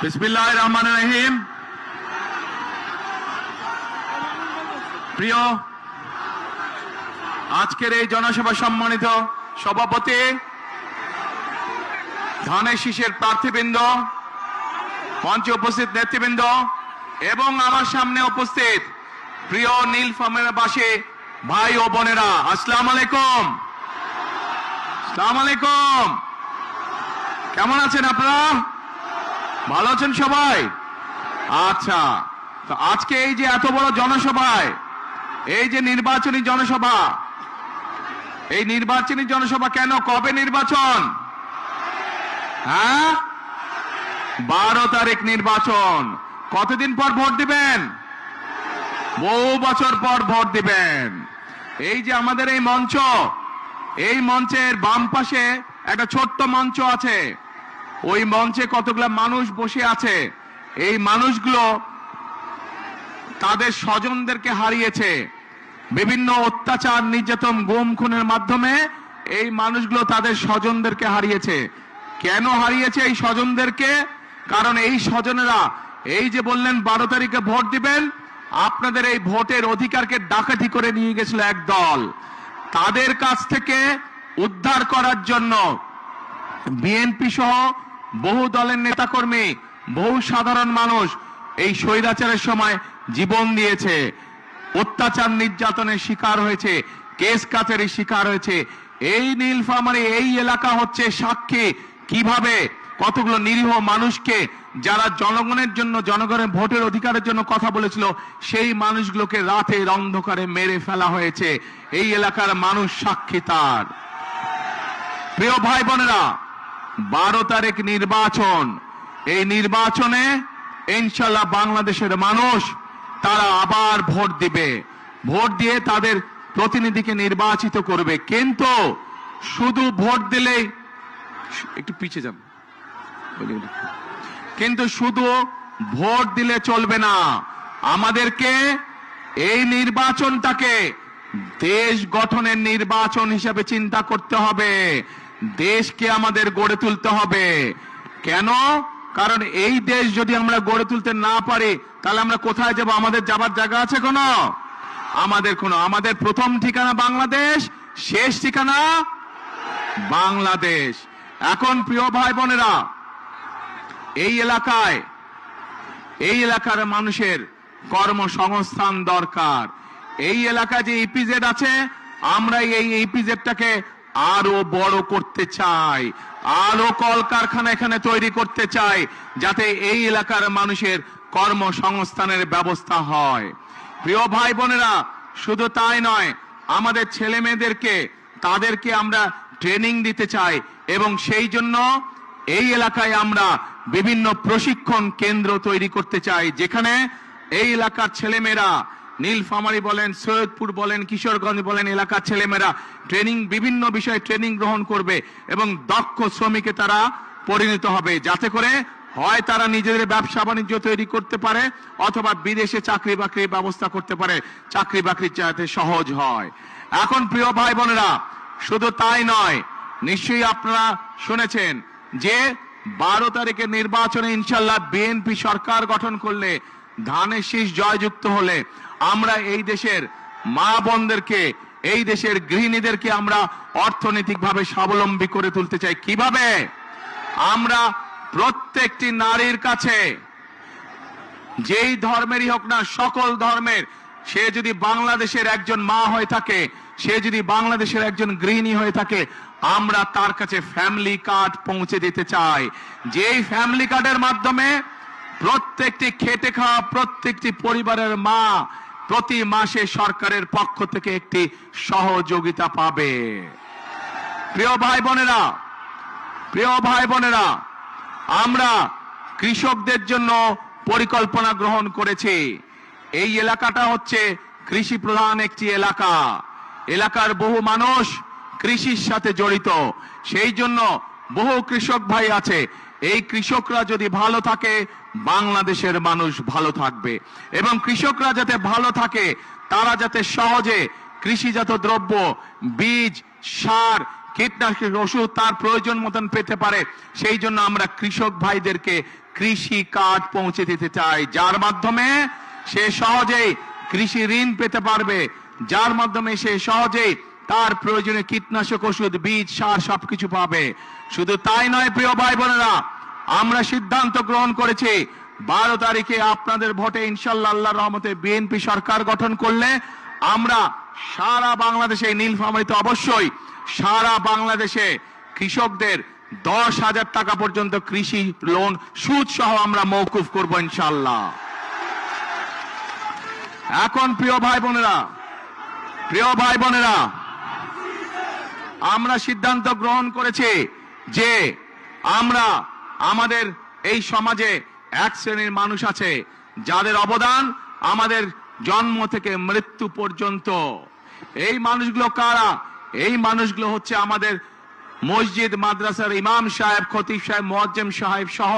বিসমিল্লাহির রহমানির রহিম। প্রিয় আজকের এই জনসভা সম্মানিত সভাপতি, ধানের শীষের প্রার্থীবৃন্দ, মঞ্চে উপস্থিত নেতৃবৃন্দ এবং আমার সামনে উপস্থিত প্রিয় নীলফামারীবাসী ভাই ও বোনেরা, আসসালামু আলাইকুম। আসসালামু আলাইকুম। কেমন আছেন আপনারা? ভালো আছেন সবাই? আচ্ছা, তো আজকে এই যে এত বড় জনসভায়, এই যে নির্বাচনী জনসভা, এই নির্বাচনী জনসভা কেন, কবে নির্বাচন? হ্যাঁ, 12 তারিখ নির্বাচন। কতদিন পর ভোট দিবেন? বহু বছর পর ভোট দিবেন। এই যে আমাদের এই মঞ্চ, এই মঞ্চের বাম পাশে একটা ছোট্ট মঞ্চ আছে, ওই মঞ্চে কতগুলো মানুষ বসে আছে। এই মানুষগুলো তাদের স্বজনদেরকে হারিয়েছে বিভিন্ন অত্যাচার, নির্যাতন, গুম খুনের মাধ্যমে। এই মানুষগুলো তাদের স্বজনদেরকে হারিয়েছে। কেন হারিয়েছে এই স্বজনদেরকে? কারণ এই স্বজনেরা এই যে বললেন 12 তারিখে ভোট দিবেন, আপনাদের এই ভোটের অধিকারকে ডাকাতি করে নিয়ে গেছিল এক দল। তাদের কাছ থেকে উদ্ধার করার জন্য বিএনপি সহ বহু দলের নেতাকর্মী, বহু সাধারণ মানুষ এই স্বৈরাচারের সময় জীবন দিয়েছে, অত্যাচার নির্যাতনের শিকার হয়েছে, কেস কাচারির শিকার হয়েছে। এই নীলফামারী এই এলাকা হচ্ছে সাক্ষী কিভাবে কতগুলো নিরীহ মানুষকে, যারা জনগণের জন্য, জনগণের ভোটের অধিকারের জন্য কথা বলেছিল, সেই মানুষগুলোকে রাতের অন্ধকারে মেরে ফেলা হয়েছে। এই এলাকার মানুষ সাক্ষী তার। প্রিয় ভাই বোনেরা, 12 তারিখ নির্বাচন। এই নির্বাচনে ইনশাল্লাহ বাংলাদেশের মানুষ তারা আবার ভোট দিবে, ভোট দিয়ে তাদের প্রতিনিধিকে নির্বাচিত করবে। কিন্তু শুধু ভোট দিলেই, একটু পিছিয়ে যান, কিন্তু শুধু ভোট দিলে চলবে না। আমাদেরকে এই নির্বাচনটাকে দেশ গঠনের নির্বাচন হিসেবে চিন্তা করতে হবে। দেশকে আমাদের গড়ে তুলতে হবে। কেন? কারণ এই দেশ যদি আমরা গড়ে তুলতে না পারি, তাহলে আমরা কোথায় যাব? আমাদের যাবার জায়গা আছে কোনো? আমাদের প্রথম ঠিকানা বাংলাদেশ, শেষ ঠিকানা বাংলাদেশ। এখন প্রিয় ভাই বোনেরা, এই এলাকার মানুষের কর্মসংস্থান দরকার। এই এলাকায় যে ইপিজেড আছে, আমরা এই ইপিজেডটাকে আরো বড় করতে চাই, আরো কলকারখানা এখানে তৈরি করতে চাই, যাতে এই এলাকার মানুষের কর্মসংস্থানের ব্যবস্থা হয়। প্রিয় ভাই বোনেরা, শুধু তাই নয়, আমাদের ছেলে মেয়েদেরকে, তাদেরকে আমরা ট্রেনিং দিতে চাই এবং সেই জন্য এই এলাকায় আমরা বিভিন্ন প্রশিক্ষণ কেন্দ্র তৈরি করতে চাই, যেখানে এই এলাকার ছেলেমেয়েরা, নীলফামারী বলেন, সৈয়দপুর বলেন, কিশোরগঞ্জ বলেন, এলাকার ছেলেমেয়েরা ট্রেনিং, বিভিন্ন বিষয়ে ট্রেনিং গ্রহণ করবে এবং দক্ষ শ্রমিকে তারা পরিণত হবে, যাতে করে হয় তারা নিজেদের ব্যবসা বাণিজ্য তৈরি করতে পারে, অথবা বিদেশে চাকরি বাকরির ব্যবস্থা করতে পারে, চাকরি বাকরি যাতে সহজ হয়। এখন প্রিয় ভাই বোনেরা, শুধু তাই নয়, নিশ্চয়ই আপনারা শুনেছেন যে 12 তারিখের নির্বাচনে ইনশাল্লাহ বিএনপি সরকার গঠন করলে, ধানের শীষ জয়যুক্ত হলে, আমরা এই দেশের মা বোনদেরকে, এই দেশের গৃহিণীদেরকে আমরা অর্থনৈতিকভাবে স্বাবলম্বী করে তুলতে চাই। কিভাবে? আমরা প্রত্যেকটি নারীর কাছে, যেই ধর্মেরই হোক না, সকল ধর্মের, সে যদি বাংলাদেশের একজন মা হয়ে থাকে, সে যদি বাংলাদেশের একজন গৃহিণী হয়ে থাকে, আমরা তার কাছে ফ্যামিলি কার্ড পৌঁছে দিতে চাই। যেই ফ্যামিলি কার্ডের মাধ্যমে প্রত্যেকটি খেটে খাওয়া প্রত্যেকটি পরিবারের মা প্রতি মাসে সরকারের পক্ষ থেকে একটি সহযোগিতা পাবে। প্রিয় ভাই বোনেরা, আমরা কৃষকদের জন্য পরিকল্পনা গ্রহণ করেছি। এই এলাকাটা হচ্ছে কৃষি প্রধান একটি এলাকা। এলাকার বহু মানুষ কৃষির সাথে জড়িত, সেই জন্য বহু কৃষক ভাই আছে। এই কৃষকরা যদি ভালো থাকে, বাংলাদেশের মানুষ ভালো থাকবে। এবং কৃষকরা যাতে ভালো থাকে, তারা যাতে সহজে কৃষিজাত দ্রব্য, বীজ, সার, কীটনাশক ওষুধ তার প্রয়োজন মতন পেতে পারে, সেই জন্য আমরা কৃষক ভাইদেরকে কৃষি কার্ড পৌঁছে দিতে চাই, যার মাধ্যমে সে সহজেই কৃষি ঋণ পেতে পারবে, যার মাধ্যমে সে সহজেই তার প্রয়োজনে কীটনাশক ওষুধ, বীজ, সার সবকিছু পাবে। শুধু তাই নয় প্রিয় ভাই বোনেরা, আমরা সিদ্ধান্ত গ্রহণ করেছি 12 তারিখে আপনাদের ভোটে ইনশাল্লাহ আল্লাহর রহমতে বিএনপি সরকার গঠন করলে আমরা সারা বাংলাদেশে, নীলফামারীতে অবশ্যই সারা বাংলাদেশে কৃষকদের 10,000 টাকা পর্যন্ত কৃষি লোন সুদ সহ আমরা মওকুফ করব ইনশাল্লাহ। এখন প্রিয় ভাই বোনেরা, আমরা সিদ্ধান্ত গ্রহণ করেছি যে আমরা আমাদের এই সমাজে এক শ্রেণীর মানুষ আছে যাদের অবদান আমাদের জন্ম থেকে মৃত্যু পর্যন্ত। এই মানুষগুলো কারা? এই মানুষগুলো হচ্ছে আমাদের মসজিদ মাদ্রাসার ইমাম সাহেব, খতিব সাহেব, মুয়াজ্জিম সাহেব সহ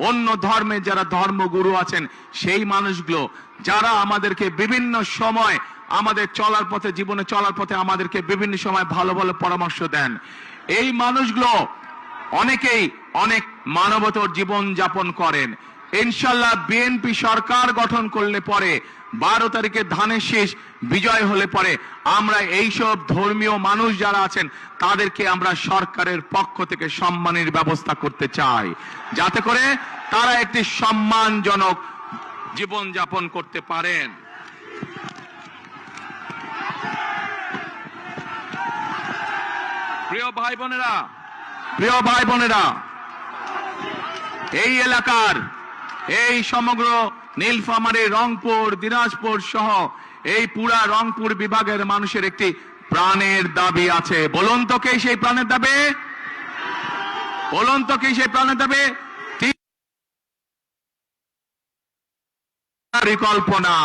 অন্য ধর্মের যারা ধর্মগুরু আছেন, সেই মানুষগুলো যারা আমাদেরকে বিভিন্ন সময় আমাদের চলার পথে, জীবনে চলার পথে আমাদেরকে বিভিন্ন সময় ভালো ভালো পরামর্শ দেন। এই মানুষগুলো অনেকেই অনেক মানবতর জীবন যাপন করেন। ইনশাল্লাহ বিএনপি সরকার গঠন করলে পরে 12 তারিখে ধানের শীষ বিজয় হলে পরে আমরা এইসব ধর্মীয় মানুষ যারা আছেন তাদেরকে আমরা সরকারের পক্ষ থেকে সম্মানের ব্যবস্থা করতে চাই, যাতে করে তারা একটি সম্মানজনক জীবন যাপন করতে পারেন। প্রিয় ভাই বোনেরা, এই এলাকার, এই সমগ্র নীলফামারী, রংপুর, দিনাজপুর সহ এই পুরা রংপুর বিভাগের মানুষের একটি প্রাণের দাবি আছে। বলুন তো কে সেই প্রাণের দাবি? বলুন তো কে সেই প্রাণের দাবি? পরিকল্পনা।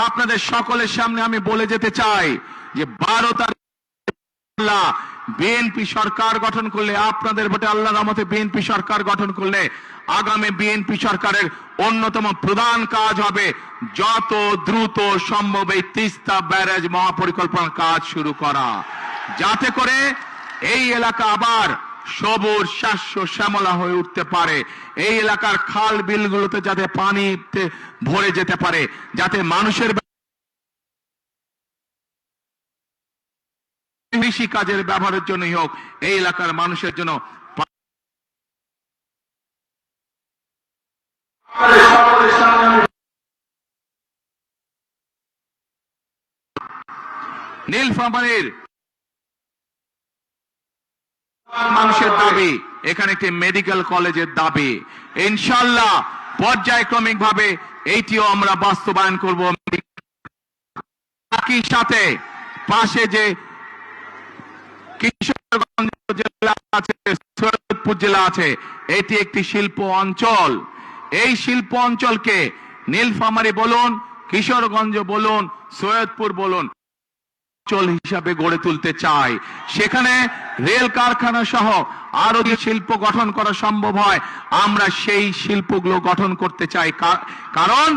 আপনাদের সকলের সামনে আমি বলে যেতে চাই যে 12 তারিখ বিএনপি সরকার গঠন করলে, আপনাদের ভোটে আল্লাহর রহমতে বিএনপি সরকার গঠন করলে আগামী বিএনপি সরকারের অন্যতম প্রধান কাজ হবে যত দ্রুত সম্ভব এই তিস্তা ব্যারেজ মহাপরিকল্পনার কাজ শুরু করা, যাতে করে এই এলাকা আবার সবুজ শস্য শ্যামলা হয়ে উঠতে পারে, এই এলাকার খাল বিলগুলোতে যাতে পানিতে ভরে যেতে পারে, যাতে মানুষের কৃষি কাজের ব্যবহারের জন্যই হোক, এই এলাকার মানুষের জন্য নীলফামারীর মানুষের দাবি, এখানে একটি মেডিকেল কলেজের দাবি। ইনশাআল্লাহ পর্যায়ক্রমিক ভাবে এইটিও আমরা বাস্তবায়ন করব। একই সাথে পাশে যে কিশোরগঞ্জ জেলা আছে, সৈয়দপুর জেলা আছে, এটি একটি শিল্প অঞ্চল। এই শিল্প অঞ্চলকে নীলফামারী বলুন, কিশোরগঞ্জ বলুন, সৈয়দপুর বলুন, অঞ্চল হিসাবে গড়ে তুলতে চাই। সেখানে রেল কারখানা সহ আরো যে শিল্প গঠন করা সম্ভব হয়, আমরা সেই শিল্পগুলো গঠন করতে চাই। কারণ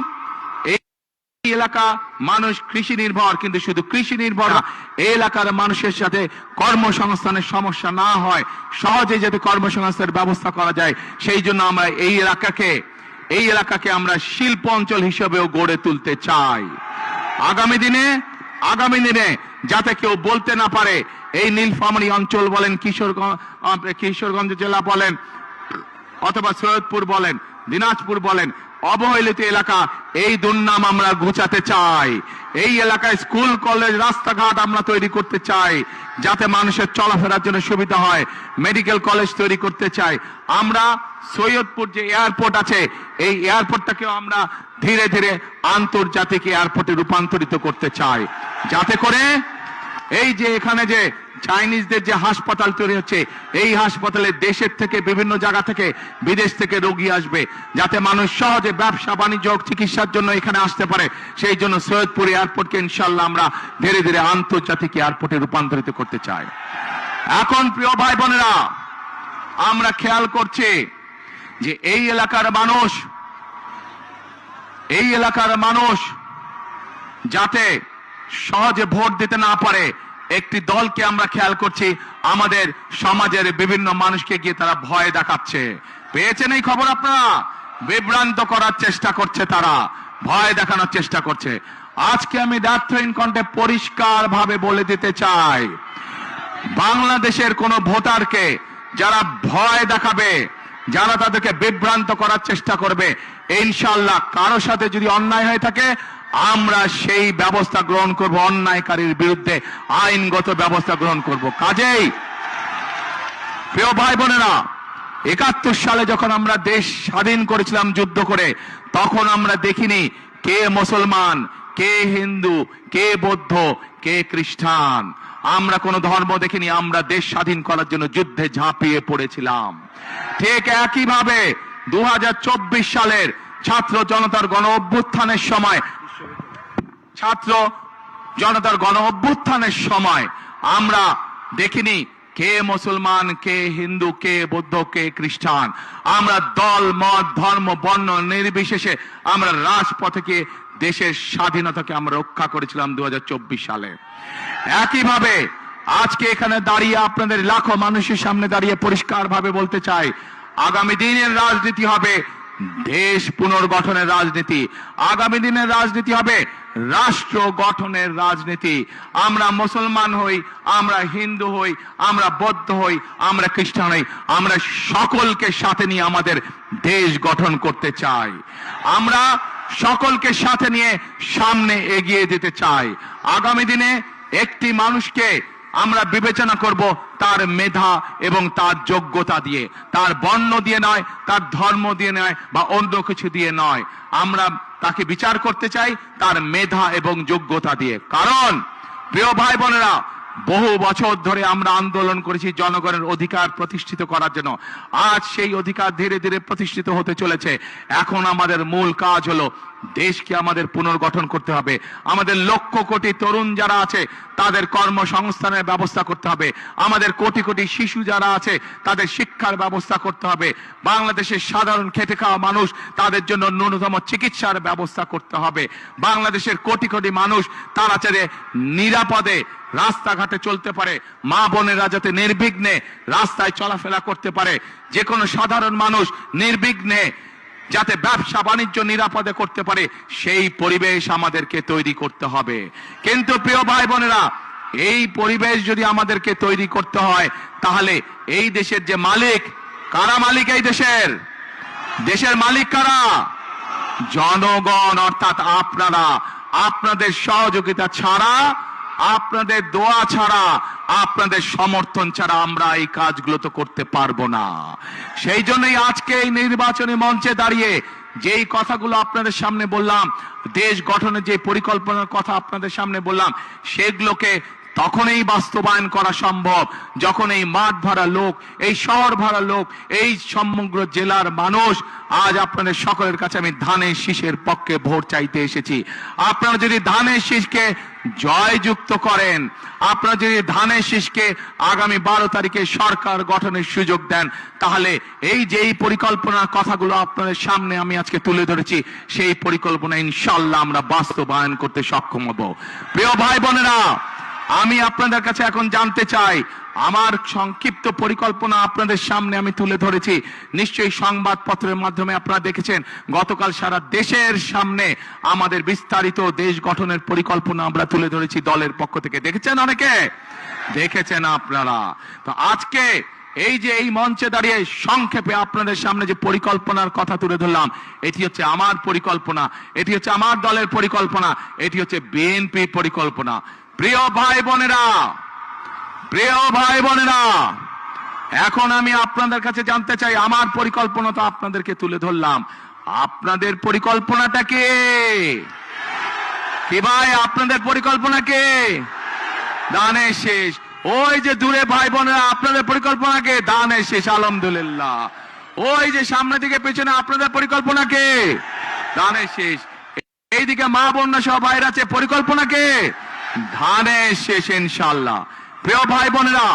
এই এলাকা মানুষ কৃষি নির্ভর, কিন্তু শুধু কৃষি নির্ভর না, এই এলাকার মানুষের সাথে কর্মসংস্থানের সমস্যা না হয়, সহজে যাতে কর্মসংস্থানের ব্যবস্থা করা যায়, সেই জন্য আমরা এই এলাকাকে আমরা শিল্প অঞ্চল হিসেবেও গড়ে তুলতে চাই। আগামী দিনে যাতে কেউ বলতে না পারে এই নীলফামারী অঞ্চল বলেন, কিশোরগঞ্জ জেলা বলেন, অথবা সৈয়দপুর বলেন, দিনাজপুর বলেন, অবহেলিত এলাকা, এই দুর্নাম আমরা ঘুচাতে চাই। এই এলাকায় স্কুল, কলেজ, রাস্তাঘাট আমরা তৈরি করতে চাই, যাতে মানুষের চলাফেরার জন্য সুবিধা হয়। মেডিকেল কলেজ তৈরি করতে চাই। আমরা সৈয়দপুর যে এয়ারপোর্ট আছে, এই এয়ারপোর্টটাকেও আমরা ধীরে ধীরে আন্তর্জাতিক এয়ারপোর্টে রূপান্তরিত করতে চাই, যাতে করে এই যে এখানে যে চাইনিজদের যে হাসপাতাল তৈরি হচ্ছে, এই হাসপাতালে দেশের থেকে, বিভিন্ন জায়গা থেকে, বিদেশ থেকে রোগী আসবে, যাতে মানুষ সহজে ব্যবসা বাণিজ্য, চিকিৎসার জন্য এখানে আসতে পারে। সেই জন্য সৈয়দপুর এয়ারপোর্টকে ইনশাআল্লাহ আমরা ধীরে ধীরে আন্তর্জাতিক এয়ারপোর্টে রূপান্তরিত করতে চাই। এখন প্রিয় ভাই বোনেরা, আমরা খেয়াল করছি যে এই এলাকার মানুষ যাতে সহজে ভোট দিতে না পারে, একটি দলকে আমরা খেয়াল করছি আমাদের সমাজের বিভিন্ন মানুষকে গিয়ে তারা ভয় দেখাচ্ছে। পেয়েছেন এই খবর আপনারা? বিভ্রান্ত করার চেষ্টা করছে, তারা ভয় দেখানোর চেষ্টা করছে। আজকে আমি দ্ব্যর্থহীন কণ্ঠে পরিষ্কার ভাবে বলে দিতে চাই, বাংলাদেশের কোন ভোটারকে যারা ভয় দেখাবে, যারা তাদেরকে বিভ্রান্ত করার চেষ্টা করবে, ইনশাআল্লাহ কারো সাথে যদি অন্যায় হয়ে থাকে আমরা সেই ব্যবস্থা গ্রহণ করব, অন্যায়কারীর বিরুদ্ধে আইনগত ব্যবস্থা গ্রহণ করব। কাজেই প্রিয় ভাই বোনেরা, ৭১ সালে যখন আমরা দেশ স্বাধীন করেছিলাম যুদ্ধ করে, তখন আমরা দেখিনি কে মুসলমান, কে হিন্দু, কে বৌদ্ধ, কে খ্রিস্টান। আমরা কোন ধর্ম দেখিনি, আমরা দেশ স্বাধীন করার জন্য যুদ্ধে ঝাঁপিয়ে পড়েছিলাম। ঠিক একইভাবে ২০২৪ সালের ছাত্র জনতার গণ অভ্যুত্থানের সময় আমরা দেখিনি কে মুসলমান, কে হিন্দু, কে বৌদ্ধ, কে খ্রিস্টান। আমরা দল মত ধর্ম বর্ণ নির্বিশেষে আমরা রাজপথে গিয়ে দেশের স্বাধীনতাকে আমরা রক্ষা করেছিলাম ২০২৪ সালে। একইভাবে আজকে এখানে দাঁড়িয়ে আপনাদের লাখো মানুষের সামনে দাঁড়িয়ে পরিষ্কার ভাবে বলতে চাই, আগামী দিনের রাজনীতি হবে দেশ পুনর্গঠনের রাজনীতি, আগামী দিনের রাজনীতি হবে রাষ্ট্র গঠনের রাজনীতি। আমরা মুসলমান হই, আমরা হিন্দু হই, আমরা বৌদ্ধ হই, আমরা খ্রিস্টান হই, আমরা সকলকে সাথে নিয়ে আমাদের দেশ গঠন করতে চাই। আমরা সকলকে সাথে নিয়ে সামনে এগিয়ে যেতে চাই। আগামী দিনে একটি মানুষকে আমরা বিবেচনা করব তার মেধা এবং তার যোগ্যতা দিয়ে, তার বর্ণ দিয়ে নয়, তার ধর্ম দিয়ে নয়, বা অন্য কিছু দিয়ে নয়। আমরা তাকে বিচার করতে চাই তার মেধা এবং যোগ্যতা দিয়ে। কারণ প্রিয় ভাই বোনেরা, বহু বছর ধরে আমরা আন্দোলন করেছি জনগণের অধিকার প্রতিষ্ঠিত করার জন্য। আজ সেই অধিকার ধীরে ধীরে প্রতিষ্ঠিত হতে চলেছে। এখন আমাদের মূল কাজ হলো দেশকে আমাদের পুনর্গঠন করতে হবে। আমাদের লক্ষ কোটি তরুণ যারা আছে তাদের কর্মসংস্থানের ব্যবস্থা করতে হবে। আমাদের কোটি কোটি শিশু যারা আছে তাদের শিক্ষার ব্যবস্থা করতে হবে। বাংলাদেশের সাধারণ খেটে খাওয়া মানুষ, তাদের জন্য ন্যূনতম চিকিৎসার ব্যবস্থা করতে হবে। বাংলাদেশের কোটি কোটি মানুষ তারা যাতে নিরাপদে রাস্তাঘাটে চলতে পারে, মা বোনেরা যাতে নির্বিঘ্নে রাস্তায় চলাফেরা করতে পারে, যে কোনো সাধারণ মানুষ নির্বিঘ্নে যাতে ব্যবসা বাণিজ্য নিরাপদে করতে পারে, সেই পরিবেশ আমাদেরকে তৈরি করতে হবে। কিন্তু প্রিয় ভাই বোনেরা, এই পরিবেশ যদি আমাদেরকে তৈরি করতে হয়, তাহলে এই দেশের যে মালিক, কারা মালিক এই দেশের? দেশের মালিক কারা? জনগণ, অর্থাৎ আপনারা। আপনাদের সহযোগিতা ছাড়া, আপনাদের দোয়া ছাড়া, আপনাদের সমর্থন ছাড়া আমরা এই কাজগুলো তো করতে পারবো না। সেই জন্যই আজকে এই নির্বাচনী মঞ্চে দাঁড়িয়ে যেই কথাগুলো আপনাদের সামনে বললাম, দেশ গঠনের যে পরিকল্পনার কথা আপনাদের সামনে বললাম, সেগুলোকে তখনই বাস্তবায়ন করা সম্ভব যখন এই মাঠ ভরা লোক, এই শহর ভরা লোক, এই সমগ্র জেলার মানুষ, আজ আপনাদের সকলের কাছে আমি ধানের শীষের পক্ষে ভোট চাইতে এসেছি। আপনারা যদি ধানের শীষকে জয়যুক্ত করেন, আপনারা যদি ধানের শীষকে আগামী 12 তারিখে সরকার গঠনের সুযোগ দেন, তাহলে এই যে এই পরিকল্পনার কথাগুলো আপনাদের সামনে আমি আজকে তুলে ধরেছি, সেই পরিকল্পনা ইনশাআল্লাহ আমরা বাস্তবায়ন করতে সক্ষম হব। প্রিয় ভাই বোনেরা, আমি আপনাদের কাছে এখন জানতে চাই, আমার সংক্ষিপ্ত পরিকল্পনা আপনাদের সামনে আমি তুলে ধরেছি। নিশ্চয়ই সংবাদপত্রের মাধ্যমে আপনারা দেখেছেন, গতকাল সারা দেশের সামনে আমাদের বিস্তারিত দেশ গঠনের পরিকল্পনা আমরা তুলে ধরেছি দলের পক্ষ থেকে। দেখেছেন অনেকে? দেখেছেন আপনারা। তো আজকে এই যে এই মঞ্চে দাঁড়িয়ে সংক্ষেপে আপনাদের সামনে যে পরিকল্পনার কথা তুলে ধরলাম, এটি হচ্ছে আমার পরিকল্পনা, এটি হচ্ছে আমার দলের পরিকল্পনা, এটি হচ্ছে বিএনপি পরিকল্পনা। প্রিয় ভাই বোনেরা, প্রিয় ভাই বোনেরা, এখন আমি আপনাদের কাছে জানতে চাই, আমার পরিকল্পনা তো আপনাদেরকে তুলে ধরলাম, আপনাদের পরিকল্পনাটা কি? কি ভাই, আপনাদের পরিকল্পনা কি? দানের শেষ। ওই যে দূরে ভাই বোনেরা, আপনাদের পরিকল্পনা কে? দানের শেষ, আলহামদুলিল্লাহ। ওই যে সামনে দিকে পেছনে আপনাদের পরিকল্পনা কে? দানের শেষ। এইদিকে মা বোনরা সব বাইরে আছে, পরিকল্পনা কে? ধানের শেষ ইনশাআল্লাহ। প্রিয় ভাই বোনেরা,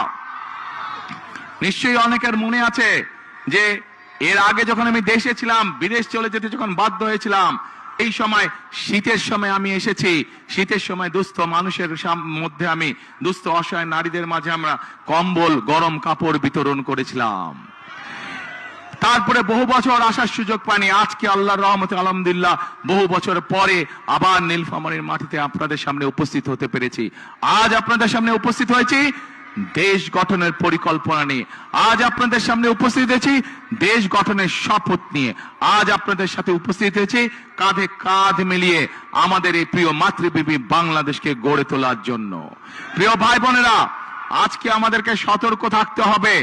নিশ্চয়ই অনেকের মনে আছে যে এর আগে যখন আমি দেশে ছিলাম, বিদেশ চলে যেতে যখন বাধ্য হয়েছিলাম, এই সময় শীতের সময় আমি এসেছি, শীতের সময় দুস্থ মানুষের মধ্যে আমি দুস্থ অসহায় নারীদের মাঝে আমরা কম্বল গরম কাপড় বিতরণ করেছিলাম। তারপরে বহু বছর আসার সুযোগ পাইনি, আজকে আল্লাহর রহমতে আলহামদুলিল্লাহ বহু বছর পরে আবার নীলফামারীর মাটিতে আপনাদের সামনে উপস্থিত হতে পেরেছি। আজ আপনাদের সামনে উপস্থিত হয়েছি দেশ গঠনের পরিকল্পনা নিয়ে, আজ আপনাদের সামনে উপস্থিত হয়েছি দেশ গঠনের শপথ নিয়ে, আজ আপনাদের সাথে উপস্থিত হয়েছি কাঁধে কাঁধ মিলিয়ে আমাদের এই প্রিয় মাতৃভূমি বাংলাদেশকে গড়ে তোলার জন্য। প্রিয় ভাই বোনেরা, আজকে আমাদেরকে সতর্ক থাকতে হবে।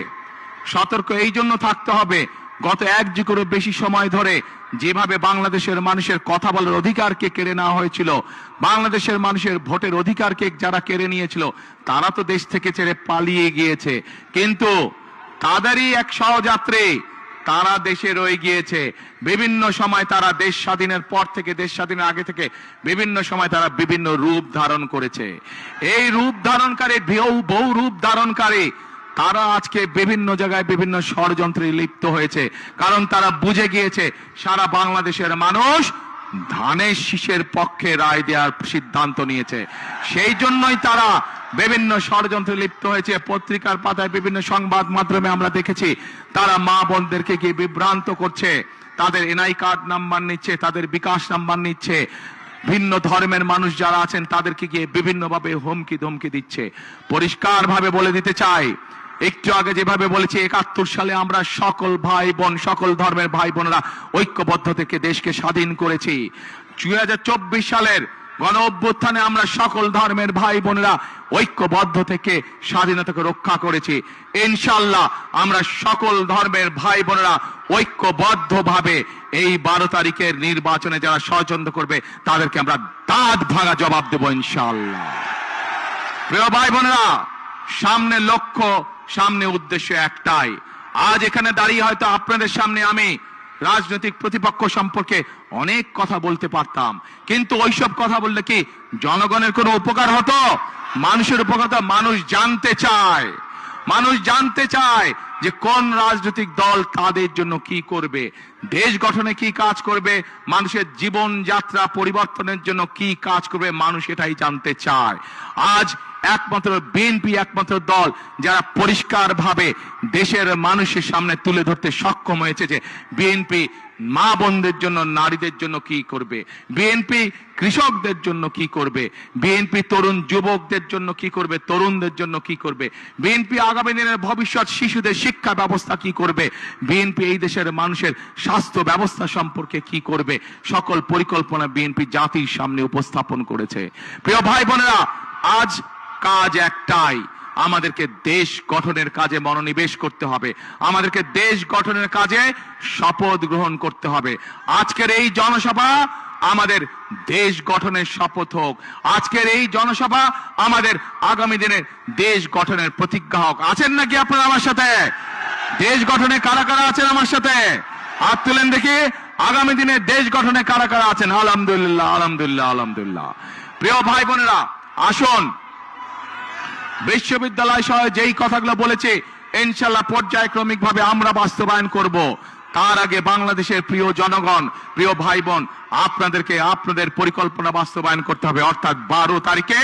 সতর্ক এই জন্য থাকতে হবে, গত 1 যুগেরও বেশি সময় ধরে যেভাবে বাংলাদেশের মানুষের কথা বলার অধিকারকে কেড়ে নেওয়া হয়েছিল, বাংলাদেশের মানুষের ভোটের অধিকারকে যারা কেড়ে নিয়েছিল তারা তো দেশ থেকে ছেড়ে পালিয়ে গিয়েছে, কিন্তু তাদেরই এক সহযাত্রী তারা দেশে রয়ে গিয়েছে। বিভিন্ন সময় তারা দেশ স্বাধীনের পর থেকে, দেশ স্বাধীনের আগে থেকে বিভিন্ন সময় তারা বিভিন্ন রূপ ধারণ করেছে। এই রূপ ধারণকারী, বহু রূপ ধারণকারী তারা আজকে বিভিন্ন জায়গায় বিভিন্ন ষড়যন্ত্রে লিপ্ত হয়েছে, কারণ তারা বুঝে গিয়েছে সারা বাংলাদেশের মানুষ ধানের শীষের পক্ষে রায় দেওয়ার সিদ্ধান্ত নিয়েছে। সেই জন্যই তারা বিভিন্ন ষড়যন্ত্রে লিপ্ত হয়েছে। পত্রিকার পাতায় বিভিন্ন সংবাদ মাধ্যমে আমরা দেখেছি তারা মা বোনদেরকে গিয়ে বিভ্রান্ত করছে, তাদের এনআই কার্ড নাম্বার নিচ্ছে, তাদের বিকাশ নাম্বার নিচ্ছে, ভিন্ন ধর্মের মানুষ যারা আছেন তাদেরকে গিয়ে বিভিন্নভাবে হুমকি ধমকি দিচ্ছে। পরিষ্কার ভাবে বলে দিতে চাই, একটু আগে যেভাবে বলেছি 71 সালে আমরা সকল ভাই বোন, সকল ধর্মের ভাই বোনেরা ঐক্যবদ্ধ থেকে দেশকে স্বাধীন করেছি। 2024 সালের গণ অভ্যুত্থানে আমরা সকল ধর্মের ভাই বোনেরা ঐক্যবদ্ধ থেকে স্বাধীনতাকে রক্ষা করেছি। ইনশাআল্লাহ আমরা সকল ধর্মের ভাই বোনেরা ঐক্যবদ্ধ ভাবে এই 12 তারিখের নির্বাচনে যারা ষড়যন্ত্র করবে তাদেরকে আমরা দাঁত ভাঙা জবাব দেব ইনশাআল্লাহ। প্রিয় ভাই বোনেরা, সামনে লক্ষ্য, সামনে উদ্দেশ্য একটাই। আজ এখানে দাঁড়িয়ে হয়তো আপনাদের সামনে আমি রাজনৈতিক প্রতিপক্ষ সম্পর্কে অনেক কথা বলতে পারতাম, কিন্তু ওইসব কথা বললে কি জনগণের কোনো উপকার হতো? মানুষের উপকার হতো? মানুষ জানতে চায়, মানুষ জানতে চায় যে কোন রাজনৈতিক দল তাদের জন্য কি করবে, দেশ গঠনে কি কাজ করবে, মানুষের জীবন যাত্রা পরিবর্তনের জন্য কি কাজ করবে, মানুষ এটাই জানতে চায়। আজ একমাত্র বিএনপি একমাত্র দল যারা পরিষ্কার ভাবে দেশের মানুষের সামনে তুলে ধরতে সক্ষম হয়েছে যে বিএনপি মা বোনদের জন্য, নারীদের জন্য কি করবে, বিএনপি কৃষকদের জন্য কি করবে, বিএনপি তরুণ যুবকদের জন্য কি করবে, তরুণদের জন্য কি করবে, বিএনপি আগামী দিনের ভবিষ্যৎ শিশুদের শিক্ষা ব্যবস্থা কি করবে, বিএনপি এই দেশের মানুষের স্বাস্থ্য ব্যবস্থা সম্পর্কে কি করবে, সকল পরিকল্পনা বিএনপি জাতির সামনে উপস্থাপন করেছে। প্রিয় ভাই বোনেরা, আজ কাজ একটাই, আমাদেরকে দেশ গঠনের কাজে মনোনিবেশ করতে হবে, আমাদেরকে দেশ গঠনের কাজে শপথ গ্রহণ করতে হবে। আজকের এই জনসভা আমাদের দেশ গঠনের শপথ হোক, আজকের এই জনসভা আমাদের আগামী দিনের দেশ গঠনের প্রতিজ্ঞা হোক। আছেন নাকি আপনারা আমার সাথে? দেশ গঠনে কারা কারা আছেন আমার সাথে? হাত তুলেন দেখি। আগামী দিনে দেশ গঠনে কারা কারা আছেন? আলহামদুলিল্লাহ, আলহামদুলিল্লাহ, আলহামদুলিল্লাহ। প্রিয় ভাই বোনেরা, আসুন বিশ্ববিদ্যালয় সহ যেই কথাগুলো বলেছে ইনশাআল্লাহ পর্যায়ক্রমিক ভাবে আমরা বাস্তবায়ন করব। তার আগে বাংলাদেশের প্রিয় জনগণ, প্রিয় ভাই বোন, আপনাদেরকে আপনাদের পরিকল্পনা বাস্তবায়ন করতে হবে। অর্থাৎ 12 তারিখে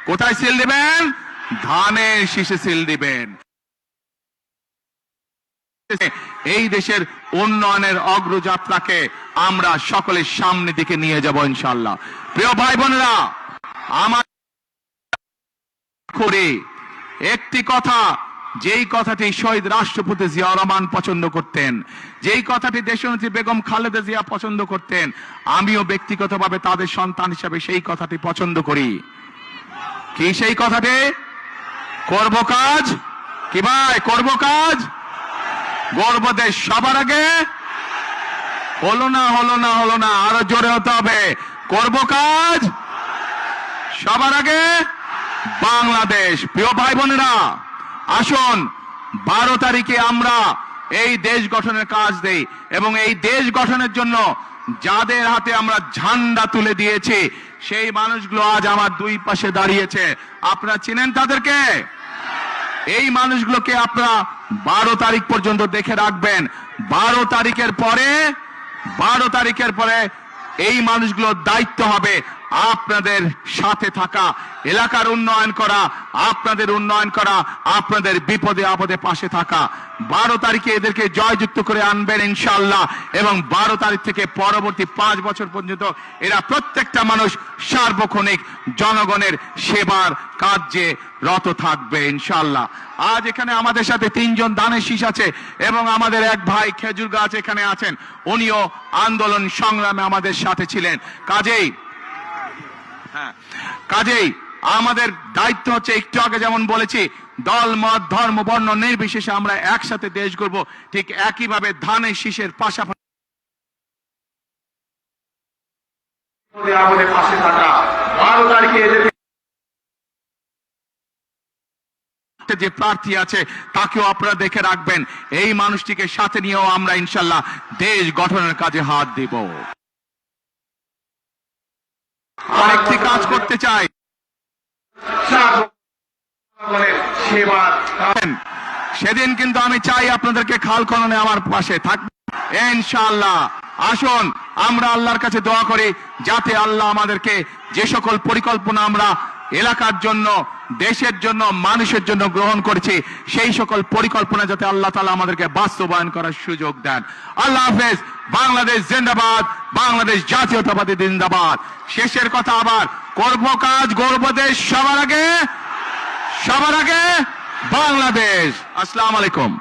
কোথায় সিল দিবেন? ধানের শীষে সিল দিবেন। এই দেশের উন্নয়নের অগ্রযাত্রাকে আমরা সকলের সামনে দিকে নিয়ে যাব ইনশাআল্লাহ। প্রিয় ভাই বোনেরা, আমার করে একটি কথা, যেই কথাটি শহীদ রাষ্ট্রপতি জিয়াউর রহমান পছন্দ করতেন, যেই কথাটি দেশনেত্রী বেগম খালেদা জিয়া পছন্দ করতেন, আমিও ব্যক্তিগতভাবে তাদের সন্তান হিসাবে সেই কথাটি পছন্দ করি। কি সেই কথাটি? করব কাজ। কি ভাই? করব কাজ, গর্ব দেশ সবার আগে। হলো না, হলো না, হলো না, আরো জোরে হতে হবে। করব কাজ সবার আগে, বাংলাদেশ। প্রিয় ভাই বোনেরা, আসুন 12 তারিখে আমরা এই দেশ গঠনের কাজ দেই, এবং এই দেশ গঠনের জন্য যাদের হাতে আমরা ঝান্ডা তুলে দিয়েছি সেই মানুষগুলো আজ আমার দুই পাশে দাঁড়িয়েছে। আপনারা চিনেন তাদেরকে? এই মানুষগুলোকে আপনারা 12 তারিখ পর্যন্ত দেখে রাখবেন। 12 তারিখের পরে এই মানুষগুলোর দায়িত্ব হবে আপনাদের সাথে থাকা, এলাকার উন্নয়ন করা, আপনাদের উন্নয়ন করা, আপনাদের বিপদে আপদে পাশে থাকা। 12 তারিখে এদেরকে জয়যুক্ত করে আনবেন ইনশাআল্লাহ, এবং 12 তারিখ থেকে পরবর্তী 5 বছর পর্যন্ত এরা প্রত্যেকটা মানুষ সার্বক্ষণিক জনগণের সেবার কাজে রত থাকবে ইনশাআল্লাহ। আজ এখানে আমাদের সাথে 3 জন দানের শীষ আছে, এবং আমাদের এক ভাই খেজুর গাছ এখানে আছেন, উনিও আন্দোলন সংগ্রামে আমাদের সাথে ছিলেন। কাজেই আমাদের দায়িত্ব হচ্ছে, একটু আগে যেমন বলেছি, দল মত ধর্ম বর্ণ নির্বিশেষে আমরা একসাথে দেশ গড়ব, ঠিক একইভাবে ধানের শীষের পাশাপাশি আমাদের পাশে থাকা 12 তারিখে যে প্রার্থী আছে তাকেও আপনারা দেখে রাখবেন। এই মানুষটিকে সাথে নিয়েও আমরা ইনশাল্লাহ দেশ গঠনের কাজে হাত দিব। আরেকটি কাজ করতে চাই, সেদিন কিন্তু আমি চাই আপনাদেরকে খাল খননে আমার পাশে থাকবে ইনশাআল্লাহ। আসুন আমরা আল্লাহর কাছে দোয়া করি, যাতে আল্লাহ আমাদেরকে যে সকল পরিকল্পনা আমরা এলাকার জন্য, দেশের জন্য, মানুষের জন্য গ্রহণ করেছি, সেই সকল পরিকল্পনা যাতে আল্লাহ তাআলা আমাদেরকে বাস্তবায়ন করার সুযোগ দেন। আল্লাহ হাফেজ। বাংলাদেশ জিন্দাবাদ, বাংলাদেশ জাতীয়তাবাদী জিন্দাবাদ। শেষের কথা আবার, করব কাজ গর্ব দেশ, সবার আগে বাংলাদেশ। আসসালামু আলাইকুম।